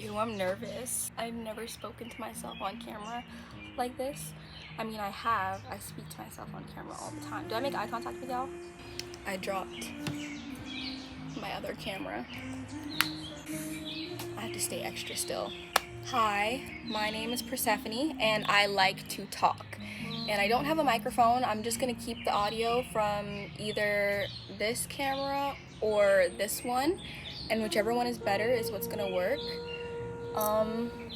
Ew, I'm nervous. I've never spoken to myself on camera like this. I mean, I have. I speak to myself on camera all the time. Do I make eye contact with y'all? I dropped my other camera. I have to stay extra still. Hi, my name is Persephone, and I like to talk. And I don't have a microphone. I'm just gonna keep the audio from either this camera or this one, and whichever one is better is what's gonna work.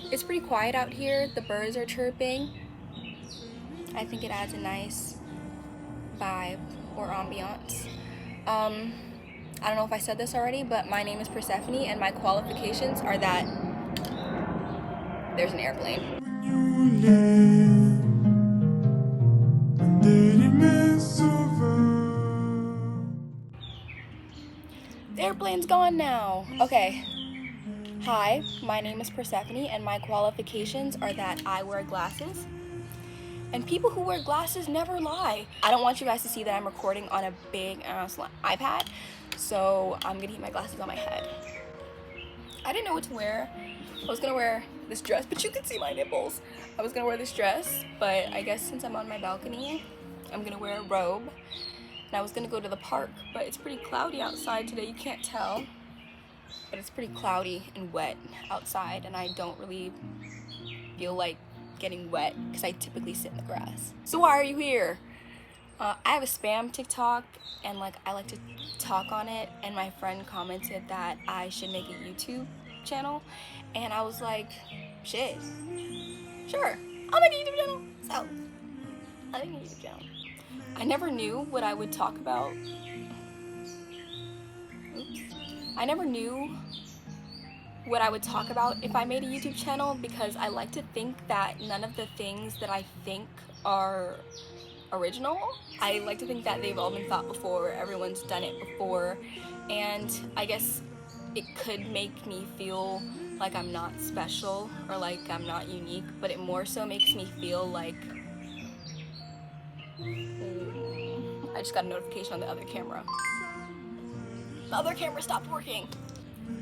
It's pretty quiet out here. The birds are chirping. I think it adds a nice vibe or ambiance. I don't know if I said this already, but my name is Persephone, and my qualifications are that there's an airplane. The airplane's gone now. Okay. Hi, my name is Persephone, and my qualifications are that I wear glasses. And people who wear glasses never lie. I don't want you guys to see that I'm recording on a big ass iPad, so I'm gonna keep my glasses on my head. I didn't know what to wear. I was gonna wear this dress, but you can see my nipples. I was gonna wear this dress, but I guess since I'm on my balcony, I'm gonna wear a robe. And I was gonna go to the park, but it's pretty cloudy outside today. You can't tell, but it's pretty cloudy and wet outside, and I don't really feel like getting wet because I typically sit in the grass. So why are you here? I have a spam TikTok, and I like to talk on it, and my friend commented that I should make a YouTube channel, and I was like, shit, sure, I'll make a YouTube channel. So I'll make a YouTube channel. I never knew what I would talk about. I never knew what I would talk about if I made a YouTube channel, because I like to think that none of the things that I think are original. I like to think that they've all been thought before, everyone's done it before, and I guess it could make me feel like I'm not special or like I'm not unique, but it more so makes me feel like I just got a notification on the other camera. The other camera stopped working.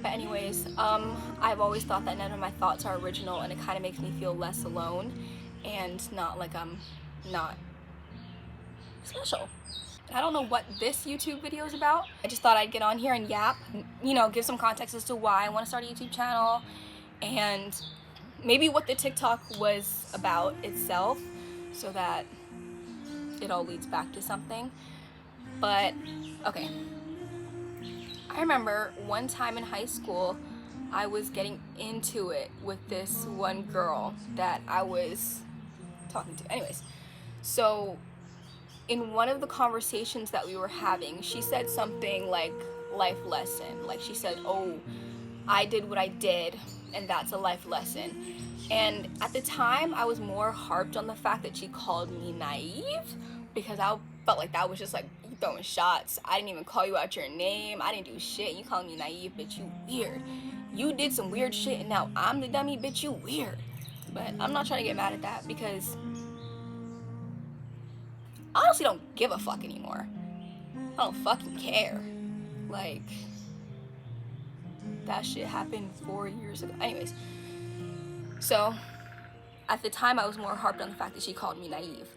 But anyways, I've always thought that none of my thoughts are original, and it kind of makes me feel less alone and not like I'm not special. I don't know what this YouTube video is about. I just thought I'd get on here and yap, give some context as to why I want to start a YouTube channel, and maybe what the TikTok was about itself, so that it all leads back to something. But okay, I remember one time in high school I was getting into it with this one girl that I was talking to. Anyways, so in one of the conversations that we were having, she said something like life lesson. Like she said, oh, I did what I did, and that's a life lesson. And at the time, I was more harped on the fact that she called me naive, because I felt like that was just like throwing shots. I didn't even call you out your name. I didn't do shit. You calling me naive, bitch, you weird. You did some weird shit, and now I'm the dummy, bitch, you weird. But I'm not trying to get mad at that, because I honestly don't give a fuck anymore. I don't fucking care. Like, that shit happened 4 years ago. Anyways, so at the time I was more harped on the fact that she called me naive.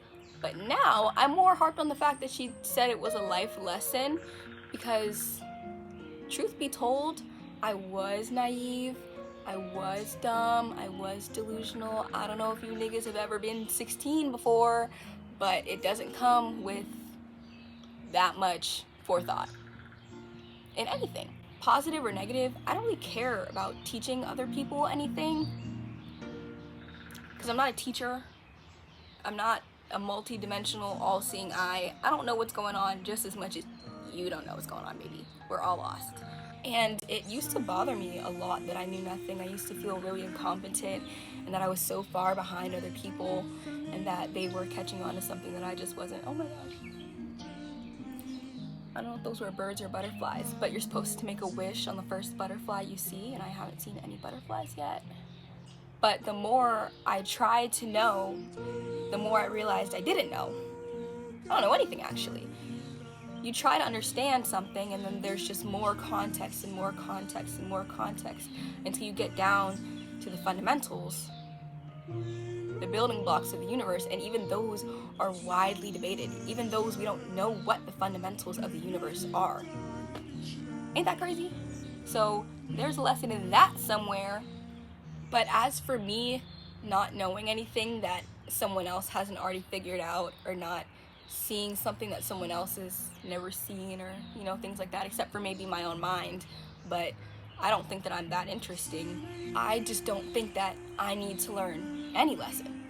But now I'm more harped on the fact that she said it was a life lesson, because truth be told, I was naive, I was dumb, I was delusional. I don't know if you niggas have ever been 16 before, but it doesn't come with that much forethought in anything. Positive or negative, I don't really care about teaching other people anything, because I'm not a teacher. I'm not a multi-dimensional, all-seeing eye. I don't know what's going on just as much as you don't know what's going on, maybe. We're all lost. And it used to bother me a lot that I knew nothing. I used to feel really incompetent, and that I was so far behind other people, and that they were catching on to something that I just wasn't. Oh my gosh. I don't know if those were birds or butterflies, but you're supposed to make a wish on the first butterfly you see, and I haven't seen any butterflies yet. But the more I tried to know, the more I realized I didn't know. I don't know anything, actually. You try to understand something, and then there's just more context and more context and more context until you get down to the fundamentals, the building blocks of the universe, and even those are widely debated. Even those, we don't know what the fundamentals of the universe are. Ain't that crazy? So there's a lesson in that somewhere. But as for me not knowing anything that someone else hasn't already figured out, or not seeing something that someone else has never seen, or things like that, except for maybe my own mind, but I don't think that I'm that interesting. I just don't think that I need to learn any lesson.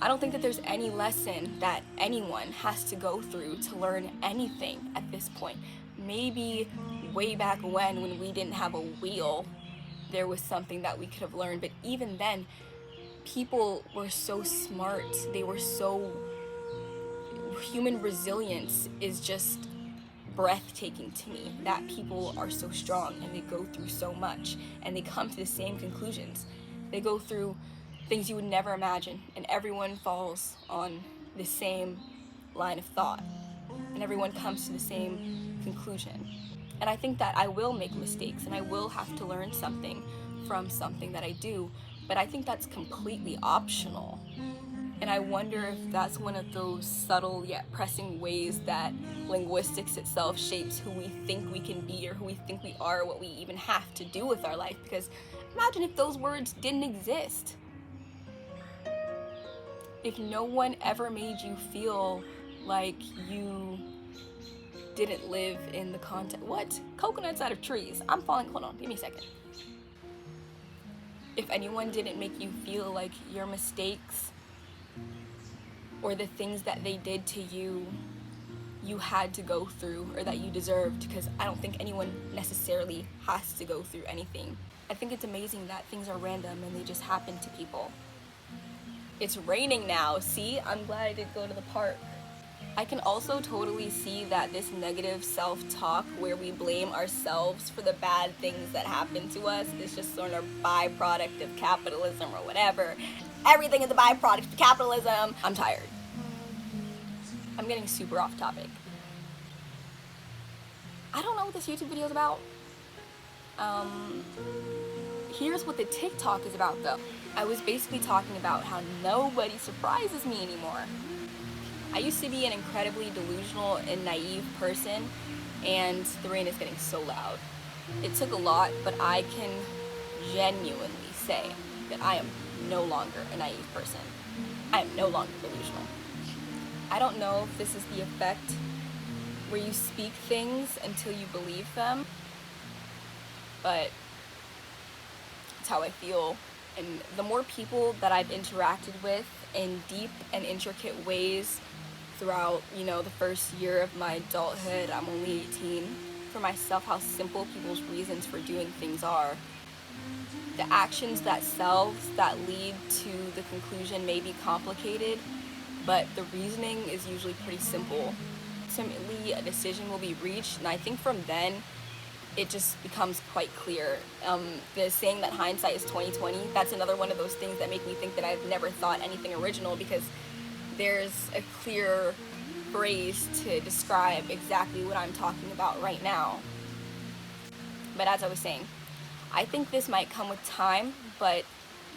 I don't think that there's any lesson that anyone has to go through to learn anything at this point. Maybe way back when we didn't have a wheel, there was something that we could have learned, but even then, people were so smart. They were so... Human resilience is just breathtaking to me, that people are so strong and they go through so much and they come to the same conclusions. They go through things you would never imagine, and everyone falls on the same line of thought, and everyone comes to the same conclusion. And I think that I will make mistakes and I will have to learn something from something that I do, but I think that's completely optional. And I wonder if that's one of those subtle yet pressing ways that linguistics itself shapes who we think we can be, or who we think we are, what we even have to do with our life. Because imagine if those words didn't exist. If no one ever made you feel like you didn't live in the context... What? Coconuts out of trees. I'm falling... Hold on, give me a second. If anyone didn't make you feel like your mistakes or the things that they did to you, you had to go through, or that you deserved, because I don't think anyone necessarily has to go through anything. I think it's amazing that things are random and they just happen to people. It's raining now, see? I'm glad I didn't go to the park. I can also totally see that this negative self-talk where we blame ourselves for the bad things that happen to us is just sort of a byproduct of capitalism or whatever. Everything is a byproduct of capitalism. I'm tired. I'm getting super off topic. I don't know what this YouTube video is about. Here's what the TikTok is about though. I was basically talking about how nobody surprises me anymore. I used to be an incredibly delusional and naive person, and the rain is getting so loud. It took a lot, but I can genuinely say that I am no longer a naive person. I am no longer delusional. I don't know if this is the effect where you speak things until you believe them, but it's how I feel. And the more people that I've interacted with in deep and intricate ways throughout, the first year of my adulthood, I'm only 18, for myself how simple people's reasons for doing things are. The actions themselves that lead to the conclusion may be complicated, but the reasoning is usually pretty simple. Ultimately, a decision will be reached, and I think from then, it just becomes quite clear. The saying that hindsight is 20/20, that's another one of those things that make me think that I've never thought anything original, because there's a clear phrase to describe exactly what I'm talking about right now. But as I was saying, I think this might come with time, but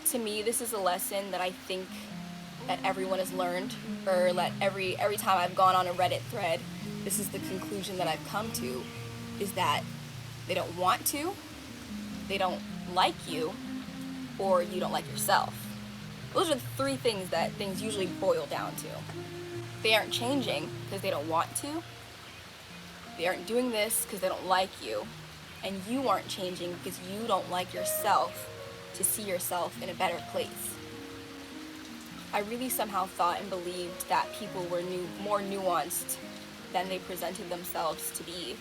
to me this is a lesson that I think that everyone has learned, or that every time I've gone on a Reddit thread, this is the conclusion that I've come to, is that they don't want to, they don't like you, or you don't like yourself. Those are the three things that things usually boil down to. They aren't changing because they don't want to, they aren't doing this because they don't like you, and you aren't changing because you don't like yourself to see yourself in a better place. I really somehow thought and believed that people were more nuanced than they presented themselves to be,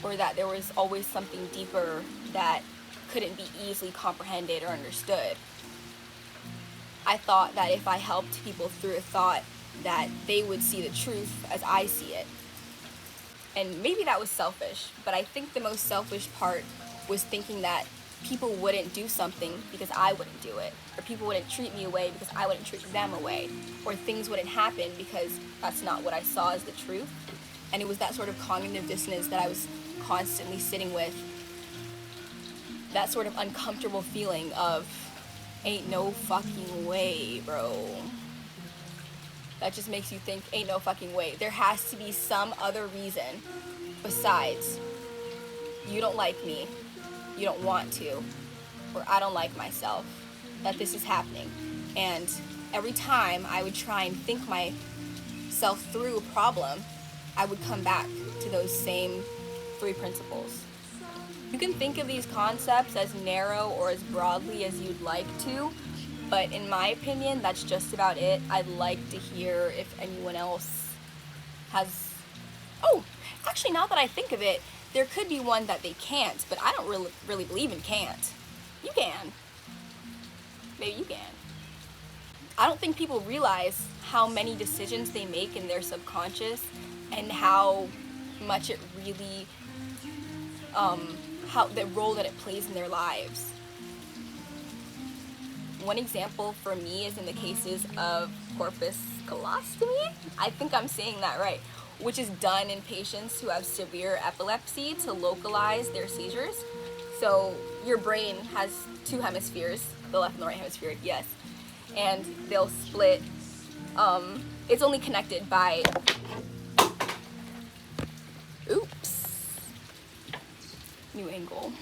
or that there was always something deeper that couldn't be easily comprehended or understood. I thought that if I helped people through a thought, that they would see the truth as I see it. And maybe that was selfish, but I think the most selfish part was thinking that people wouldn't do something because I wouldn't do it, or people wouldn't treat me away because I wouldn't treat them away, or things wouldn't happen because that's not what I saw as the truth. And it was that sort of cognitive dissonance that I was constantly sitting with. that sort of uncomfortable feeling of, ain't no fucking way, bro. That just makes you think, ain't no fucking way. There has to be some other reason besides you don't like me, you don't want to, or I don't like myself, that this is happening. And every time I would try and think myself through a problem, I would come back to those same 3 principles. You can think of these concepts as narrow or as broadly as you'd like to, but in my opinion, that's just about it. I'd like to hear if anyone else has... Oh, actually, now that I think of it, there could be one that they can't, but I don't really believe in can't. You can. Maybe you can. I don't think people realize how many decisions they make in their subconscious and how much it really, how the role that it plays in their lives. One example for me is in the cases of corpus calostomy. I think I'm saying that right, which is done in patients who have severe epilepsy to localize their seizures. So your brain has 2 hemispheres, the left and the right hemisphere, yes, and they'll split. It's only connected by, oops, new angle.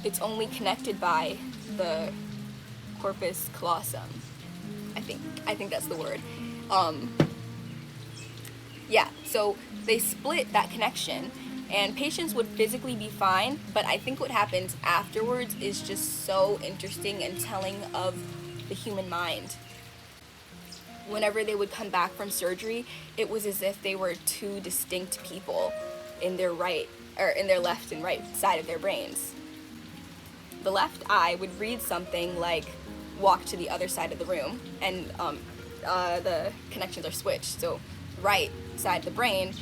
It's only connected by the corpus callosum. I think that's the word. Yeah, so they split that connection, and patients would physically be fine, but I think what happens afterwards is just so interesting and telling of the human mind. Whenever they would come back from surgery, it was as if they were 2 distinct people in their left and right side of their brains. The left eye would read something like walk to the other side of the room, and the connections are switched. So right side of the brain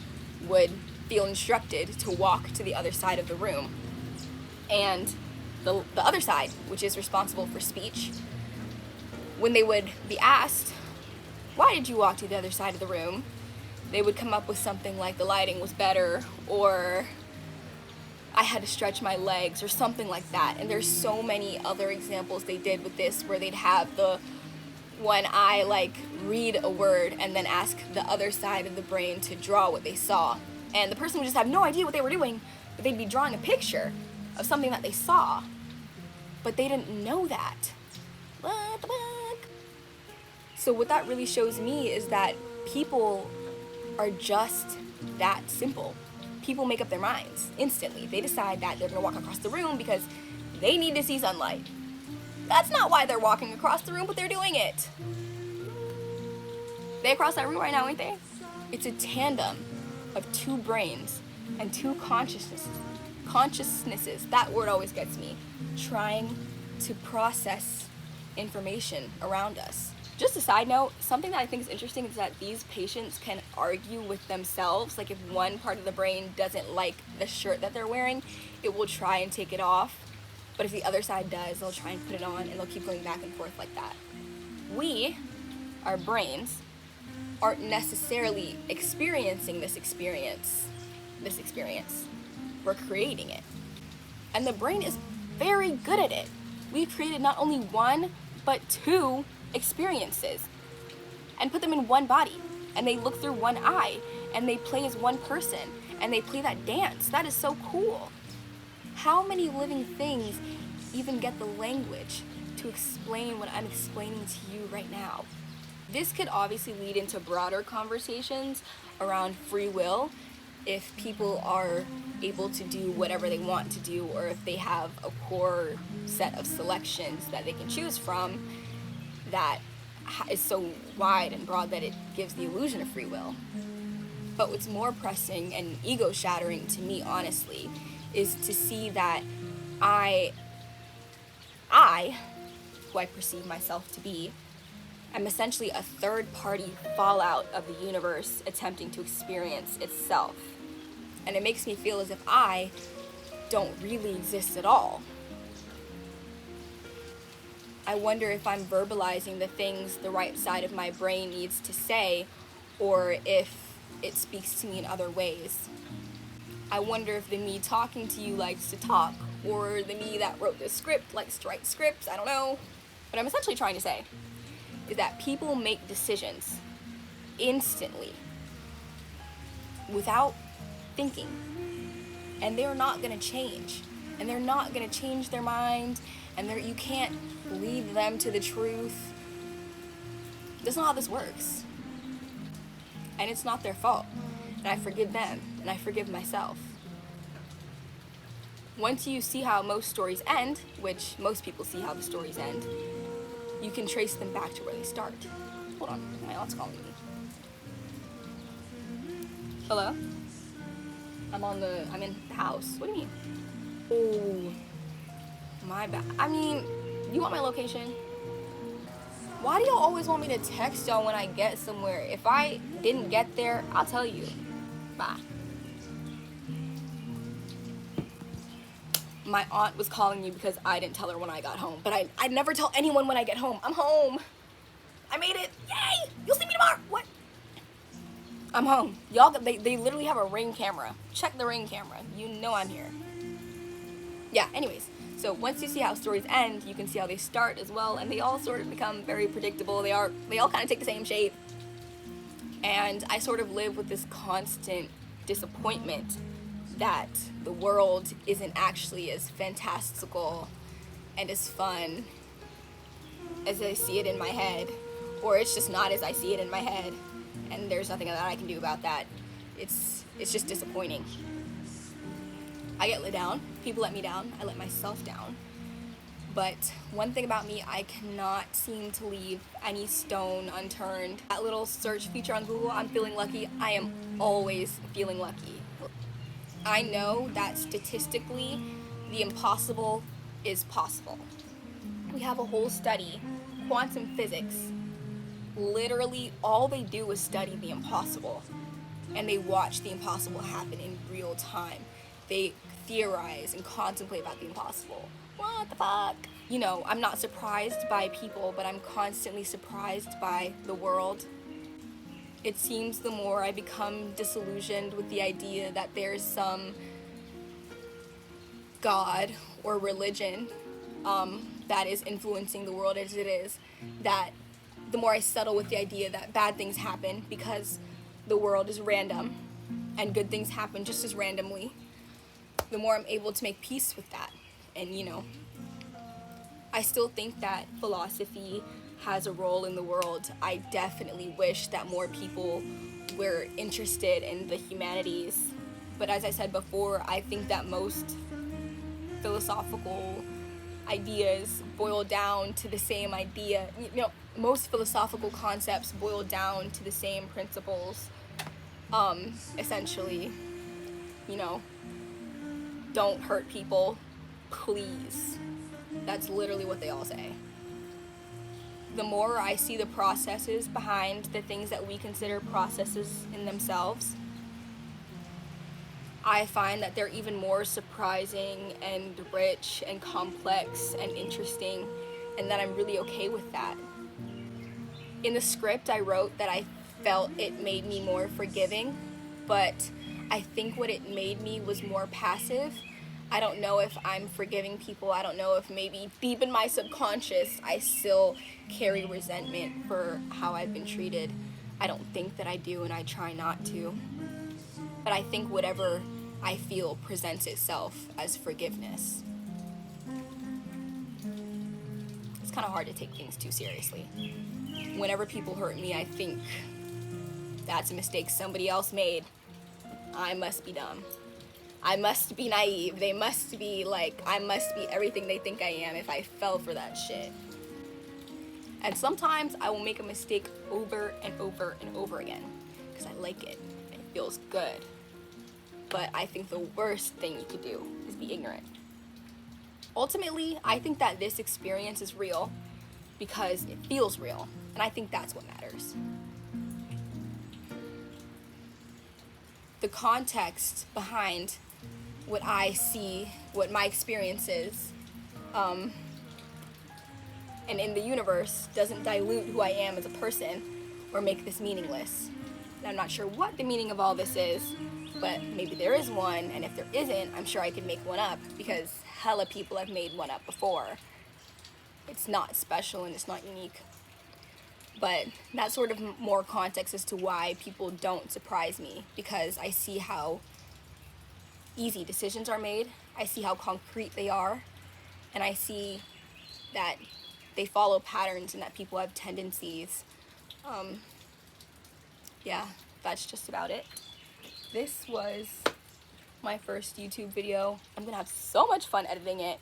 would feel instructed to walk to the other side of the room. And the other side, which is responsible for speech, when they would be asked, why did you walk to the other side of the room? They would come up with something like the lighting was better, or I had to stretch my legs, or something like that. And there's so many other examples they did with this, where they'd have the one eye like read a word and then ask the other side of the brain to draw what they saw. And the person would just have no idea what they were doing, but they'd be drawing a picture of something that they saw. But they didn't know that. What the fuck? So what that really shows me is that people are just that simple. People make up their minds instantly. They decide that they're gonna walk across the room because they need to see sunlight. That's not why they're walking across the room, but they're doing it. They across that room right now, ain't they? It's a tandem of 2 brains and 2 consciousnesses. That word always gets me. Trying to process information around us. Just a side note, something that I think is interesting is that these patients can argue with themselves. Like if one part of the brain doesn't like the shirt that they're wearing, it will try and take it off. But if the other side does, they'll try and put it on, and they'll keep going back and forth like that. We, our brains, aren't necessarily experiencing this experience. We're creating it. And the brain is very good at it. We've created not only 1, but 2 experiences and put them in one body, and they look through one eye, and they play as one person, and they play that dance. That is so cool. How many living things even get the language to explain what I'm explaining to you right now? This could obviously lead into broader conversations around free will, if people are able to do whatever they want to do, or if they have a core set of selections that they can choose from that is so wide and broad that it gives the illusion of free will. But what's more pressing and ego-shattering to me, honestly, is to see that I, who I perceive myself to be, am essentially a third-party fallout of the universe attempting to experience itself. And it makes me feel as if I don't really exist at all. I wonder if I'm verbalizing the things the right side of my brain needs to say, or if it speaks to me in other ways. I wonder if the me talking to you likes to talk, or the me that wrote the script likes to write scripts. I don't know. What I'm essentially trying to say is that people make decisions instantly without thinking, and they're not gonna change, and they're not gonna change their mind, and you can't lead them to the truth. That's not how this works, and it's not their fault, and I forgive them, and I forgive myself. Once you see how most stories end, which most people see how the stories end, you can trace them back to where they start. Hold on, my aunt's calling me. Hello? I'm in the house. What do you mean? Oh, my bad. I mean, you want my location? Why do y'all always want me to text y'all when I get somewhere? If I didn't get there, I'll tell you. Bye. My aunt was calling me because I didn't tell her when I got home. But I never tell anyone when I get home. I'm home. I made it. Yay! You'll see me tomorrow. What? I'm home. Y'all, they literally have a Ring camera. Check the Ring camera. You know I'm here. Yeah, anyways. So once you see how stories end, you can see how they start as well. And they all sort of become very predictable. They all kind of take the same shape. And I sort of live with this constant disappointment that the world isn't actually as fantastical and as fun as I see it in my head, or it's just not as I see it in my head, and there's nothing that I can do about that. It's just disappointing. I get let down, people let me down, I let myself down, but one thing about me, I cannot seem to leave any stone unturned. That little search feature on Google, I'm feeling lucky, I am always feeling lucky. I know that statistically, the impossible is possible. We have a whole study, quantum physics. Literally, all they do is study the impossible, and they watch the impossible happen in real time. They theorize and contemplate about the impossible. What the fuck? You know, I'm not surprised by people, but I'm constantly surprised by the world. It seems the more I become disillusioned with the idea that there's some God or religion that is influencing the world as it is, that the more I settle with the idea that bad things happen because the world is random and good things happen just as randomly, the more I'm able to make peace with that. And you know, I still think that philosophy has a role in the world. I definitely wish that more people were interested in the humanities. But as I said before, I think that most philosophical ideas boil down to the same idea. You know, most philosophical concepts boil down to the same principles. Essentially, you know, don't hurt people, please. That's literally what they all say. The more I see the processes behind the things that we consider processes in themselves, I find that they're even more surprising and rich and complex and interesting, and that I'm really okay with that. In the script, I wrote that I felt it made me more forgiving, but I think what it made me was more passive. I don't know if I'm forgiving people. I don't know if maybe deep in my subconscious I still carry resentment for how I've been treated. I don't think that I do, and I try not to. But I think whatever I feel presents itself as forgiveness. It's kind of hard to take things too seriously. Whenever people hurt me, I think that's a mistake somebody else made. I must be dumb. I must be naive. They must be like, I must be everything they think I am if I fell for that shit. And sometimes I will make a mistake over and over and over again because I like it and it feels good. But I think the worst thing you could do is be ignorant. Ultimately, I think that this experience is real because it feels real, and I think that's what matters. The context behind what I see, what my experience is, and in the universe doesn't dilute who I am as a person or make this meaningless. And I'm not sure what the meaning of all this is, but maybe there is one, and if there isn't, I'm sure I could make one up, because hella people have made one up before. It's not special and it's not unique. But that's sort of more context as to why people don't surprise me, because I see how easy decisions are made, I see how concrete they are, and I see that they follow patterns and that people have tendencies. Yeah, that's just about it. This was my first YouTube video. I'm gonna have so much fun editing it.